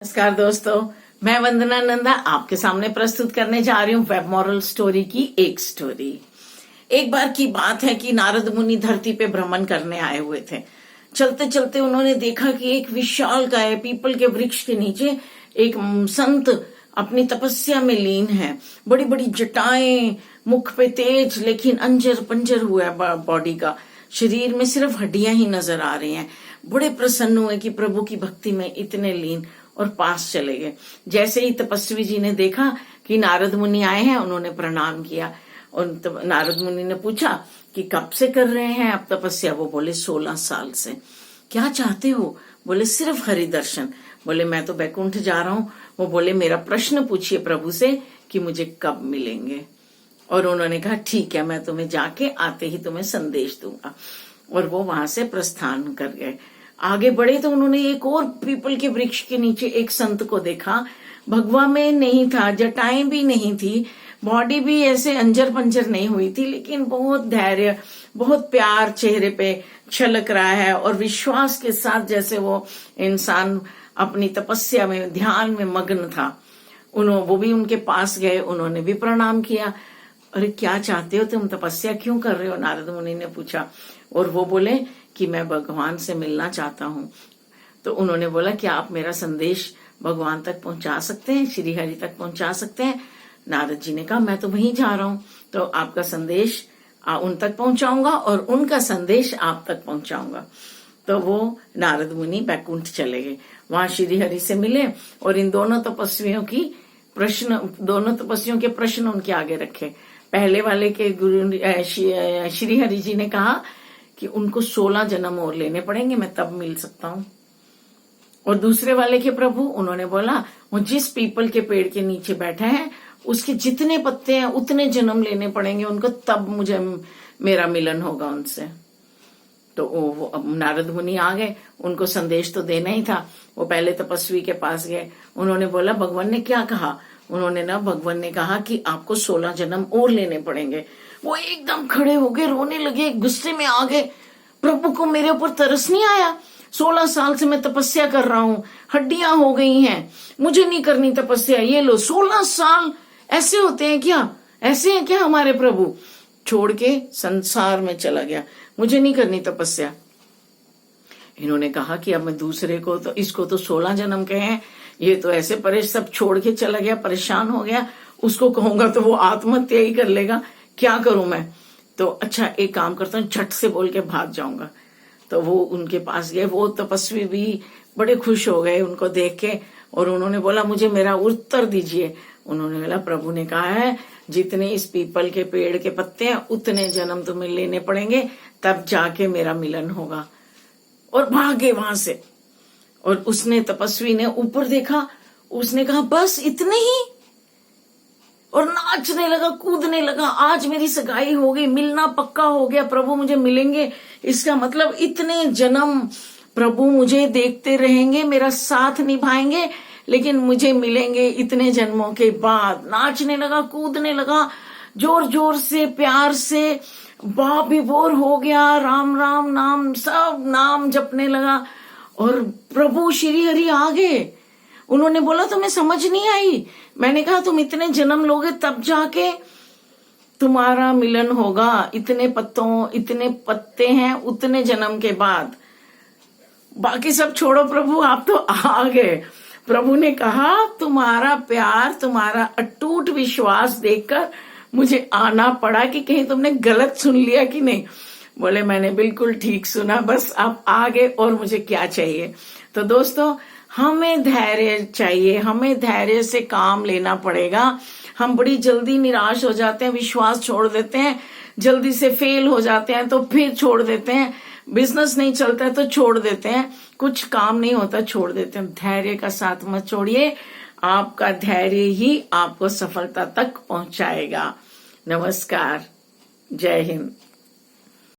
नमस्कार दोस्तों, मैं वंदना नंदा आपके सामने प्रस्तुत करने जा रही हूँ वेब मॉरल स्टोरी की एक स्टोरी। एक बार की बात है कि नारद मुनि धरती पे भ्रमण करने आए हुए थे। चलते चलते उन्होंने देखा कि एक विशालकाय पीपल के वृक्ष के नीचे एक संत अपनी तपस्या में लीन है। बड़ी बड़ी जटाएं, मुख पे तेज लेकिन अंजर पंजर हुआ है बॉडी का, शरीर में सिर्फ हड्डियां ही नजर आ रही हैं। बड़े प्रसन्न हुए कि प्रभु की भक्ति में इतने लीन, और पास चले गए। जैसे ही तपस्वी जी ने देखा कि नारद मुनि आए हैं, उन्होंने प्रणाम किया। और नारद मुनि ने पूछा कि कब से कर रहे हैं आप तपस्या? वो बोले 16 साल से। क्या चाहते हो? बोले सिर्फ हरि दर्शन। बोले मैं तो बैकुंठ जा रहा हूँ। वो बोले मेरा प्रश्न पूछिए प्रभु से कि मुझे कब मिलेंगे। और उन्होंने कहा ठीक है, मैं तुम्हें जाके आते ही तुम्हें संदेश दूंगा। और वो वहां से प्रस्थान कर गए। आगे बढ़े तो उन्होंने एक और पीपल के वृक्ष के नीचे एक संत को देखा। भगवा में नहीं था, जटाएं भी नहीं थी, बॉडी भी ऐसे अंजर पंजर नहीं हुई थी, लेकिन बहुत धैर्य, बहुत प्यार चेहरे पे छलक रहा है और विश्वास के साथ जैसे वो इंसान अपनी तपस्या में, ध्यान में मग्न था। वो भी उनके पास गए, उन्होंने भी प्रणाम किया। अरे क्या चाहते हो तुम? तपस्या क्यों कर रहे हो? नारद मुनि ने पूछा। और वो बोले कि मैं भगवान से मिलना चाहता हूँ। तो उन्होंने बोला कि आप मेरा संदेश भगवान तक पहुंचा सकते हैं, श्री हरि तक पहुंचा सकते हैं? नारद जी ने कहा मैं तो वहीं जा रहा हूँ, तो आपका संदेश उन तक पहुंचाऊंगा और उनका संदेश आप तक पहुंचाऊंगा। तो वो नारद मुनि बैकुंठ चले गए, वहां श्री हरि से मिले और इन दोनों तपस्वियों के प्रश्न उनके आगे रखे। पहले वाले के गुरु श्री हरि जी ने कहा कि उनको 16 जन्म और लेने पड़ेंगे, मैं तब मिल सकता हूँ। और दूसरे वाले के प्रभु, उन्होंने बोला वो जिस पीपल के पेड़ के नीचे बैठे हैं उसके जितने पत्ते हैं उतने जन्म लेने पड़ेंगे उनको, तब मुझे मेरा मिलन होगा उनसे। तो वो नारद मुनि आ गए, उनको संदेश तो देना ही था। वो पहले तपस्वी के पास गए, उन्होंने बोला भगवान ने क्या कहा? भगवान ने कहा कि आपको 16 जन्म और लेने पड़ेंगे। वो एकदम खड़े हो गए, रोने लगे, गुस्से में आ गए। प्रभु को मेरे ऊपर तरस नहीं आया? 16 साल से मैं तपस्या कर रहा हूँ, हड्डियां हो गई हैं, मुझे नहीं करनी तपस्या, ये लो 16 साल। ऐसे होते हैं क्या? ऐसे हैं क्या हमारे प्रभु? छोड़ के संसार में चला गया, मुझे नहीं करनी तपस्या। इन्होंने कहा कि अब मैं दूसरे को तो, इसको तो 16 जन्म कहे हैं, ये तो ऐसे सब छोड़ के चला गया, परेशान हो गया, उसको कहूंगा तो वो आत्महत्या ही कर लेगा, क्या करूं मैं? तो अच्छा एक काम करता हूँ, झट से बोल के भाग जाऊंगा। तो वो उनके पास गए, वो तपस्वी भी बड़े खुश हो गए उनको देख के, और उन्होंने बोला मुझे मेरा उत्तर दीजिए। उन्होंने बोला प्रभु ने कहा है जितने इस पीपल के पेड़ के पत्ते हैं उतने जन्म तुम्हें लेने पड़ेंगे, तब जाके मेरा मिलन होगा। और भागे वहां से। और उसने, तपस्वी ने ऊपर देखा, उसने कहा बस इतने ही? और नाचने लगा, कूदने लगा, आज मेरी सगाई हो गई, मिलना पक्का हो गया, प्रभु मुझे मिलेंगे। इसका मतलब इतने जन्म प्रभु मुझे देखते रहेंगे, मेरा साथ निभाएंगे, लेकिन मुझे मिलेंगे इतने जन्मों के बाद। नाचने लगा, कूदने लगा, जोर जोर से, प्यार से, बाप विभोर हो गया, राम राम नाम, सब नाम जपने लगा। और प्रभु श्री हरि आ गए। उन्होंने बोला तुम्हें समझ नहीं आई? मैंने कहा तुम इतने जन्म लोगे तब जाके तुम्हारा मिलन होगा, इतने पत्ते हैं उतने जन्म के बाद, बाकी सब छोड़ो प्रभु, आप तो आ गए। प्रभु ने कहा तुम्हारा प्यार, तुम्हारा अटूट विश्वास देखकर मुझे आना पड़ा कि कहीं तुमने गलत सुन लिया कि नहीं। बोले मैंने बिल्कुल ठीक सुना, बस आप आ गए और मुझे क्या चाहिए। तो दोस्तों हमें धैर्य चाहिए, हमें धैर्य से काम लेना पड़ेगा। हम बड़ी जल्दी निराश हो जाते हैं, विश्वास छोड़ देते हैं, जल्दी से फेल हो जाते हैं तो फिर छोड़ देते हैं, बिजनेस नहीं चलता है तो छोड़ देते हैं, कुछ काम नहीं होता छोड़ देते हैं। धैर्य का साथ मत छोड़िए, आपका धैर्य ही आपको सफलता तक पहुंचाएगा। नमस्कार, जय हिंद।